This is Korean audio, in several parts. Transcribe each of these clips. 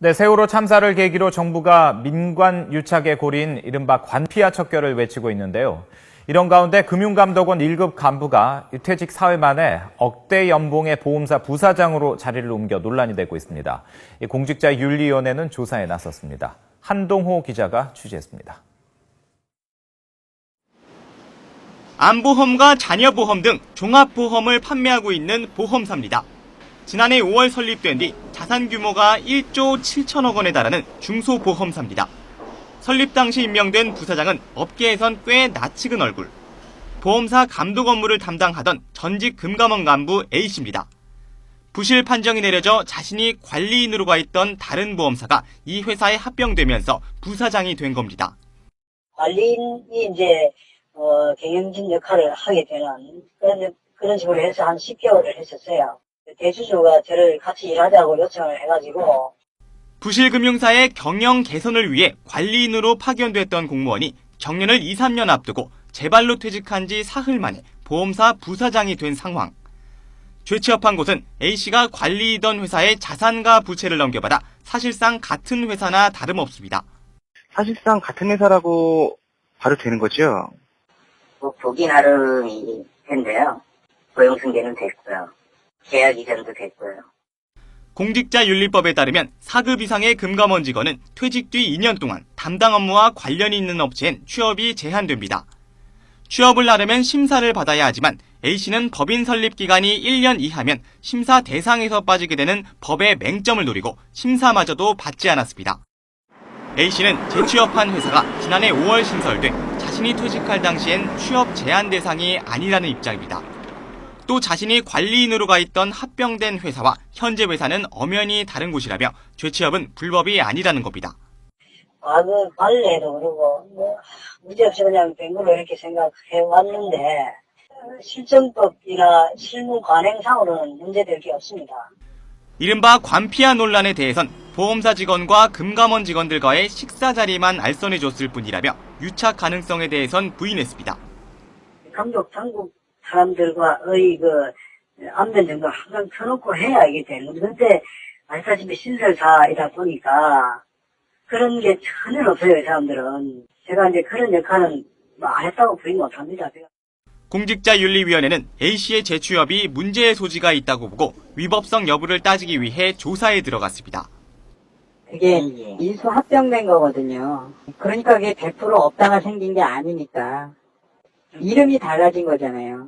네, 세월호 참사를 계기로 정부가 민관 유착의 고리인 이른바 관피아 척결을 외치고 있는데요. 이런 가운데 금융감독원 1급 간부가 퇴직 사흘 만에 억대 연봉의 보험사 부사장으로 자리를 옮겨 논란이 되고 있습니다. 공직자윤리위원회는 조사에 나섰습니다. 한동호 기자가 취재했습니다. 안보험과 자녀보험 등 종합보험을 판매하고 있는 보험사입니다. 지난해 5월 설립된 뒤 자산 규모가 1조 7천억 원에 달하는 중소보험사입니다. 설립 당시 임명된 부사장은 업계에선 꽤 낯익은 얼굴. 보험사 감독 업무를 담당하던 전직 금감원 간부 A씨입니다. 부실 판정이 내려져 자신이 관리인으로 가 있던 다른 보험사가 이 회사에 합병되면서 부사장이 된 겁니다. 관리인이 이제 경영진 역할을 하게 되는 그런 식으로 해서 한 10개월을 했었어요. 대주주가 저를 같이 일하자고 요청을 해가지고 부실금융사의 경영 개선을 위해 관리인으로 파견됐던 공무원이 정년을 2, 3년 앞두고 재발로 퇴직한 지 사흘 만에 보험사 부사장이 된 상황. 죄취업한 곳은 A씨가 관리이던 회사의 자산과 부채를 넘겨받아 사실상 같은 회사나 다름없습니다. 사실상 같은 회사라고 봐도 되는 거죠? 보기 나름일 텐데요. 고용승계는 됐고요. 계약 이전도 됐고요. 공직자윤리법에 따르면 4급 이상의 금감원 직원은 퇴직 뒤 2년 동안 담당 업무와 관련이 있는 업체엔 취업이 제한됩니다. 취업을 하려면 심사를 받아야 하지만 A씨는 법인 설립 기간이 1년 이하면 심사 대상에서 빠지게 되는 법의 맹점을 노리고 심사마저도 받지 않았습니다. A씨는 재취업한 회사가 지난해 5월 신설돼 자신이 퇴직할 당시엔 취업 제한 대상이 아니라는 입장입니다. 또 자신이 관리인으로 가 있던 합병된 회사와 현재 회사는 엄연히 다른 곳이라며 재취업은 불법이 아니라는 겁니다. 과거 관례도 그러고 문제없이 그냥 된 걸로 이렇게 생각해 왔는데 실정법이나 실무 관행상으로는 문제될 게 없습니다. 이른바 관피아 논란에 대해선 보험사 직원과 금감원 직원들과의 식사 자리만 알선해줬을 뿐이라며 유착 가능성에 대해선 부인했습니다. 감독 당국 사람들과의 안면 정도 항상 켜놓고 해야 이게 되는 건데, 그때 아시다시피 신설사이다 보니까 그런 게 전혀 없어요, 이 사람들은. 제가 이제 그런 역할은 안 했다고 부인 못 합니다. 공직자윤리위원회는 A씨의 재취업이 문제의 소지가 있다고 보고 위법성 여부를 따지기 위해 조사에 들어갔습니다. 그게 인수 합병된 거거든요. 그러니까 그게 100% 업다가 생긴 게 아니니까. 이름이 달라진 거잖아요.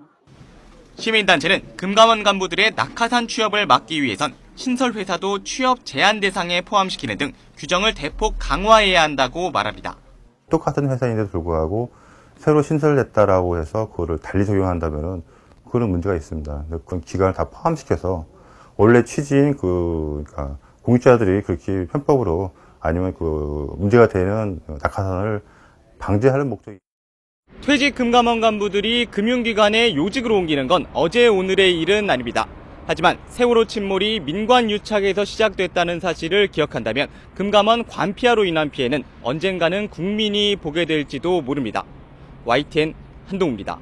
시민단체는 금감원 간부들의 낙하산 취업을 막기 위해선 신설회사도 취업 제한 대상에 포함시키는 등 규정을 대폭 강화해야 한다고 말합니다. 똑같은 회사인데도 불구하고 새로 신설됐다라고 해서 그거를 달리 적용한다면은 그런 문제가 있습니다. 그런 기간을 다 포함시켜서 원래 취지인 그러니까 공직자들이 그렇게 편법으로 아니면 문제가 되는 낙하산을 방지하는 목적이. 퇴직 금감원 간부들이 금융기관에 요직으로 옮기는 건 어제 오늘의 일은 아닙니다. 하지만 세월호 침몰이 민관 유착에서 시작됐다는 사실을 기억한다면 금감원 관피아로 인한 피해는 언젠가는 국민이 보게 될지도 모릅니다. YTN 한동우입니다.